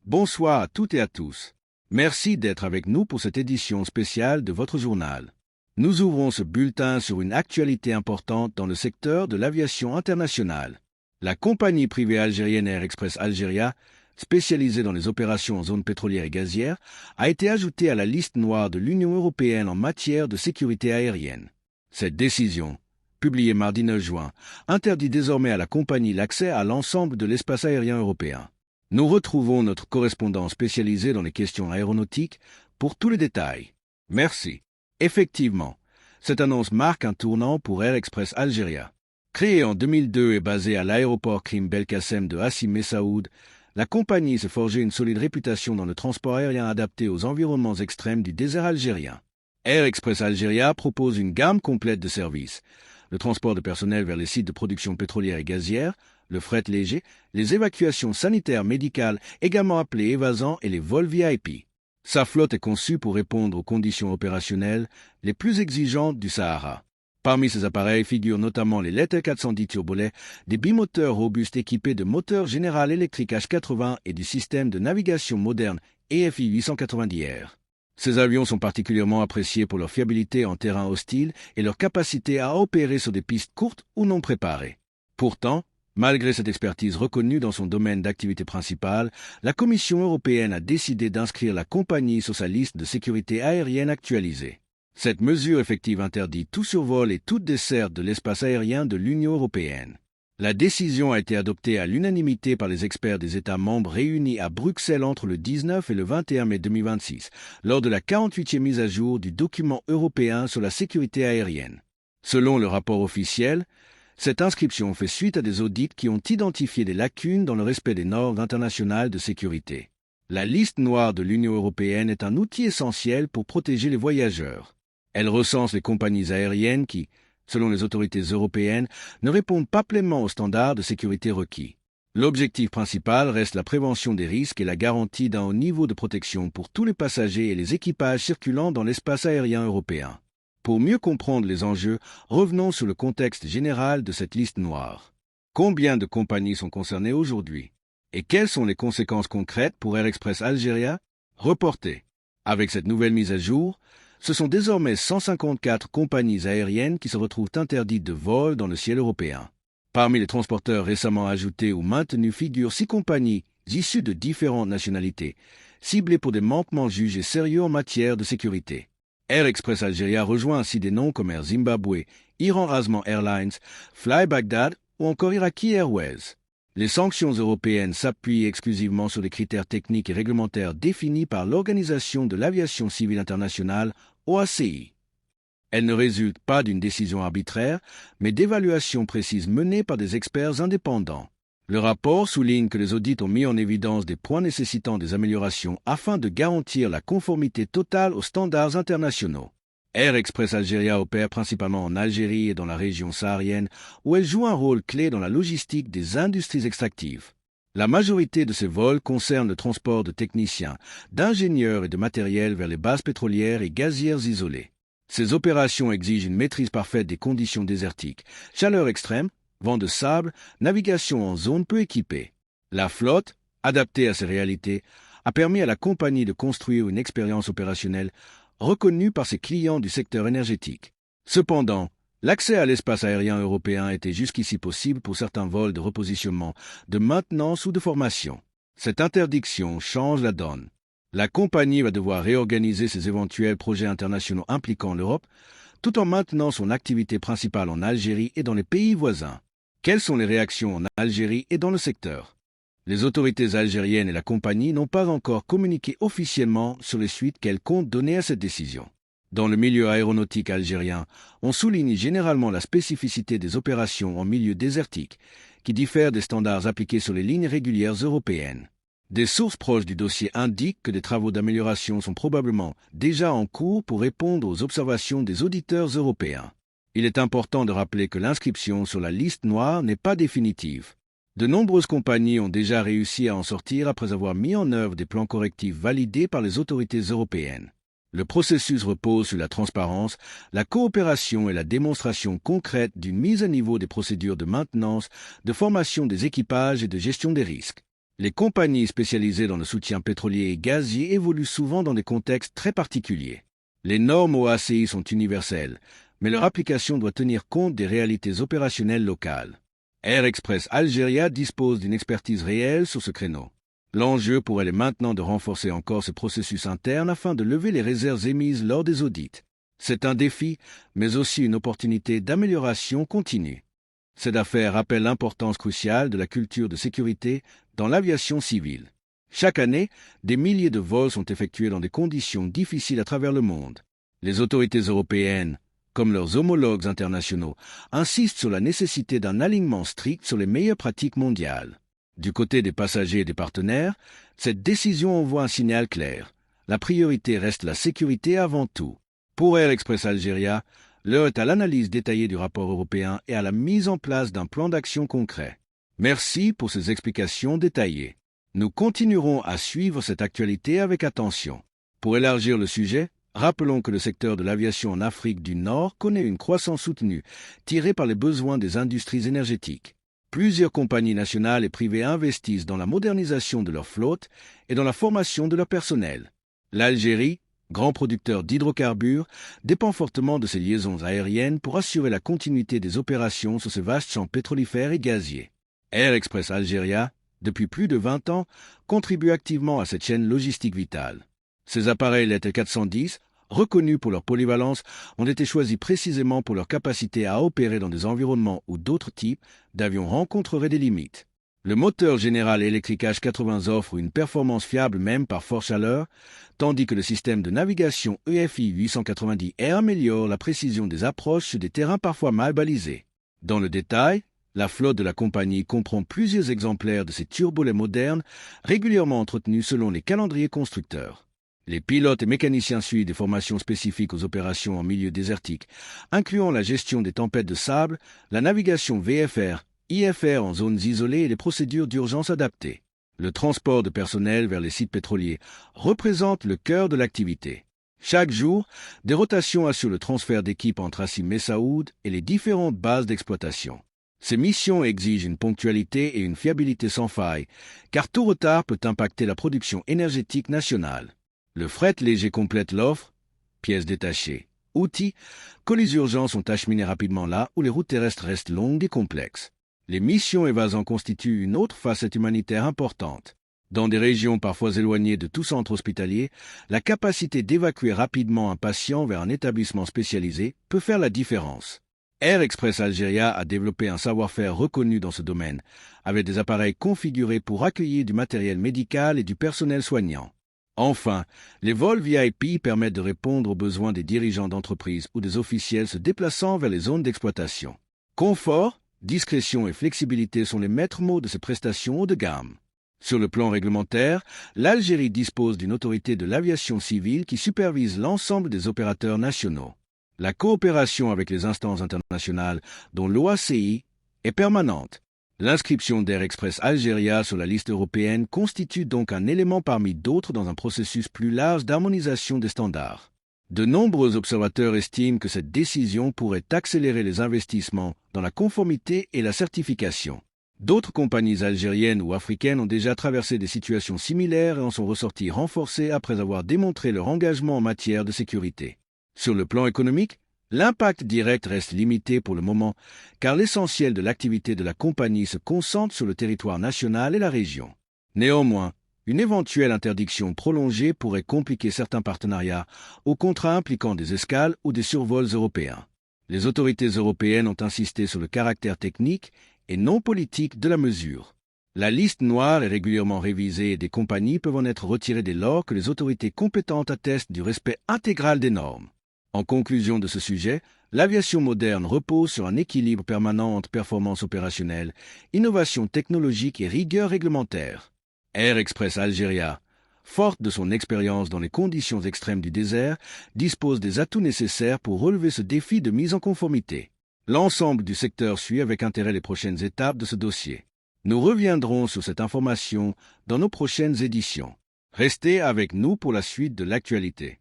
Bonsoir à toutes et à tous. Merci d'être avec nous pour cette édition spéciale de votre journal. Nous ouvrons ce bulletin sur une actualité importante dans le secteur de l'aviation internationale. La compagnie privée algérienne Air Express Algeria, spécialisée dans les opérations en zone pétrolière et gazière, a été ajoutée à la liste noire de l'Union européenne en matière de sécurité aérienne. Cette décision, publiée mardi 9 juin, interdit désormais à la compagnie l'accès à l'ensemble de l'espace aérien européen. Nous retrouvons notre correspondant spécialisé dans les questions aéronautiques pour tous les détails. Merci. Effectivement, cette annonce marque un tournant pour Air Express Algeria. Créée en 2002 et basée à l'aéroport Krim Belkacem de Hassi Messaoud, la compagnie s'est forgée une solide réputation dans le transport aérien adapté aux environnements extrêmes du désert algérien. Air Express Algeria propose une gamme complète de services. Le transport de personnel vers les sites de production pétrolière et gazière, le fret léger, les évacuations sanitaires médicales, également appelées évasants, et les vols VIP. Sa flotte est conçue pour répondre aux conditions opérationnelles les plus exigeantes du Sahara. Parmi ces appareils figurent notamment les Letter 410 turbolets, des bimoteurs robustes équipés de moteurs General Electric H80 et du système de navigation moderne EFI 890R. Ces avions sont particulièrement appréciés pour leur fiabilité en terrain hostile et leur capacité à opérer sur des pistes courtes ou non préparées. Pourtant, malgré cette expertise reconnue dans son domaine d'activité principal, la Commission européenne a décidé d'inscrire la compagnie sur sa liste de sécurité aérienne actualisée. Cette mesure effective interdit tout survol et toute desserte de l'espace aérien de l'Union européenne. La décision a été adoptée à l'unanimité par les experts des États membres réunis à Bruxelles entre le 19 et le 21 mai 2026, lors de la 48e mise à jour du document européen sur la sécurité aérienne. Selon le rapport officiel, cette inscription fait suite à des audits qui ont identifié des lacunes dans le respect des normes internationales de sécurité. La liste noire de l'Union européenne est un outil essentiel pour protéger les voyageurs. Elle recense les compagnies aériennes qui, selon les autorités européennes, ne répondent pas pleinement aux standards de sécurité requis. L'objectif principal reste la prévention des risques et la garantie d'un haut niveau de protection pour tous les passagers et les équipages circulant dans l'espace aérien européen. Pour mieux comprendre les enjeux, revenons sur le contexte général de cette liste noire. Combien de compagnies sont concernées aujourd'hui? Et quelles sont les conséquences concrètes pour Air Express Algeria? Reportez. Avec cette nouvelle mise à jour, ce sont désormais 154 compagnies aériennes qui se retrouvent interdites de vol dans le ciel européen. Parmi les transporteurs récemment ajoutés ou maintenus figurent 6 compagnies issues de différentes nationalités, ciblées pour des manquements jugés sérieux en matière de sécurité. Air Express Algeria rejoint ainsi des noms comme Air Zimbabwe, Iran Azman Airlines, Fly Baghdad ou encore Iraqi Airways. Les sanctions européennes s'appuient exclusivement sur les critères techniques et réglementaires définis par l'Organisation de l'aviation civile internationale, OACI. Elles ne résultent pas d'une décision arbitraire, mais d'évaluations précises menées par des experts indépendants. Le rapport souligne que les audits ont mis en évidence des points nécessitant des améliorations afin de garantir la conformité totale aux standards internationaux. Air Express Algeria opère principalement en Algérie et dans la région saharienne, où elle joue un rôle clé dans la logistique des industries extractives. La majorité de ces vols concernent le transport de techniciens, d'ingénieurs et de matériel vers les bases pétrolières et gazières isolées. Ces opérations exigent une maîtrise parfaite des conditions désertiques, chaleur extrême, vent de sable, navigation en zone peu équipée. La flotte, adaptée à ces réalités, a permis à la compagnie de construire une expérience opérationnelle reconnue par ses clients du secteur énergétique. Cependant, l'accès à l'espace aérien européen était jusqu'ici possible pour certains vols de repositionnement, de maintenance ou de formation. Cette interdiction change la donne. La compagnie va devoir réorganiser ses éventuels projets internationaux impliquant l'Europe, tout en maintenant son activité principale en Algérie et dans les pays voisins. Quelles sont les réactions en Algérie et dans le secteur? Les autorités algériennes et la compagnie n'ont pas encore communiqué officiellement sur les suites qu'elles comptent donner à cette décision. Dans le milieu aéronautique algérien, on souligne généralement la spécificité des opérations en milieu désertique, qui diffèrent des standards appliqués sur les lignes régulières européennes. Des sources proches du dossier indiquent que des travaux d'amélioration sont probablement déjà en cours pour répondre aux observations des auditeurs européens. Il est important de rappeler que l'inscription sur la liste noire n'est pas définitive. De nombreuses compagnies ont déjà réussi à en sortir après avoir mis en œuvre des plans correctifs validés par les autorités européennes. Le processus repose sur la transparence, la coopération et la démonstration concrète d'une mise à niveau des procédures de maintenance, de formation des équipages et de gestion des risques. Les compagnies spécialisées dans le soutien pétrolier et gazier évoluent souvent dans des contextes très particuliers. Les normes OACI sont universelles, mais leur application doit tenir compte des réalités opérationnelles locales. Air Express Algérie dispose d'une expertise réelle sur ce créneau. L'enjeu pour elle est maintenant de renforcer encore ce processus interne afin de lever les réserves émises lors des audits. C'est un défi, mais aussi une opportunité d'amélioration continue. Cette affaire rappelle l'importance cruciale de la culture de sécurité dans l'aviation civile. Chaque année, des milliers de vols sont effectués dans des conditions difficiles à travers le monde. Les autorités européennes, comme leurs homologues internationaux, insistent sur la nécessité d'un alignement strict sur les meilleures pratiques mondiales. Du côté des passagers et des partenaires, cette décision envoie un signal clair. La priorité reste la sécurité avant tout. Pour Air Express Algérie, l'heure est à l'analyse détaillée du rapport européen et à la mise en place d'un plan d'action concret. Merci pour ces explications détaillées. Nous continuerons à suivre cette actualité avec attention. Pour élargir le sujet, rappelons que le secteur de l'aviation en Afrique du Nord connaît une croissance soutenue, tirée par les besoins des industries énergétiques. Plusieurs compagnies nationales et privées investissent dans la modernisation de leur flotte et dans la formation de leur personnel. L'Algérie, grand producteur d'hydrocarbures, dépend fortement de ses liaisons aériennes pour assurer la continuité des opérations sur ce vaste champ pétrolifère et gazier. Air Express Algérie, depuis plus de 20 ans, contribue activement à cette chaîne logistique vitale. Ces appareils LT-410, reconnus pour leur polyvalence, ont été choisis précisément pour leur capacité à opérer dans des environnements où d'autres types d'avions rencontreraient des limites. Le moteur général électrique H80 offre une performance fiable même par fort chaleur, tandis que le système de navigation EFI 890R améliore la précision des approches sur des terrains parfois mal balisés. Dans le détail, la flotte de la compagnie comprend plusieurs exemplaires de ces turbolets modernes, régulièrement entretenus selon les calendriers constructeurs. Les pilotes et mécaniciens suivent des formations spécifiques aux opérations en milieu désertique, incluant la gestion des tempêtes de sable, la navigation VFR, IFR en zones isolées et les procédures d'urgence adaptées. Le transport de personnel vers les sites pétroliers représente le cœur de l'activité. Chaque jour, des rotations assurent le transfert d'équipes entre Hassim Messaoud et les différentes bases d'exploitation. Ces missions exigent une ponctualité et une fiabilité sans faille, car tout retard peut impacter la production énergétique nationale. Le fret léger complète l'offre, pièces détachées, outils, colis urgents sont acheminés rapidement là où les routes terrestres restent longues et complexes. Les missions évasant constituent une autre facette humanitaire importante. Dans des régions parfois éloignées de tout centre hospitalier, la capacité d'évacuer rapidement un patient vers un établissement spécialisé peut faire la différence. Air Express Algérie a développé un savoir-faire reconnu dans ce domaine, avec des appareils configurés pour accueillir du matériel médical et du personnel soignant. Enfin, les vols VIP permettent de répondre aux besoins des dirigeants d'entreprises ou des officiels se déplaçant vers les zones d'exploitation. Confort, discrétion et flexibilité sont les maîtres mots de ces prestations haut de gamme. Sur le plan réglementaire, l'Algérie dispose d'une autorité de l'aviation civile qui supervise l'ensemble des opérateurs nationaux. La coopération avec les instances internationales, dont l'OACI, est permanente. L'inscription d'Air Express Algérie sur la liste européenne constitue donc un élément parmi d'autres dans un processus plus large d'harmonisation des standards. De nombreux observateurs estiment que cette décision pourrait accélérer les investissements dans la conformité et la certification. D'autres compagnies algériennes ou africaines ont déjà traversé des situations similaires et en sont ressorties renforcées après avoir démontré leur engagement en matière de sécurité. Sur le plan économique, l'impact direct reste limité pour le moment, car l'essentiel de l'activité de la compagnie se concentre sur le territoire national et la région. Néanmoins, une éventuelle interdiction prolongée pourrait compliquer certains partenariats aux contrats impliquant des escales ou des survols européens. Les autorités européennes ont insisté sur le caractère technique et non politique de la mesure. La liste noire est régulièrement révisée et des compagnies peuvent en être retirées dès lors que les autorités compétentes attestent du respect intégral des normes. En conclusion de ce sujet, l'aviation moderne repose sur un équilibre permanent entre performance opérationnelle, innovation technologique et rigueur réglementaire. Air Express Algérie, forte de son expérience dans les conditions extrêmes du désert, dispose des atouts nécessaires pour relever ce défi de mise en conformité. L'ensemble du secteur suit avec intérêt les prochaines étapes de ce dossier. Nous reviendrons sur cette information dans nos prochaines éditions. Restez avec nous pour la suite de l'actualité.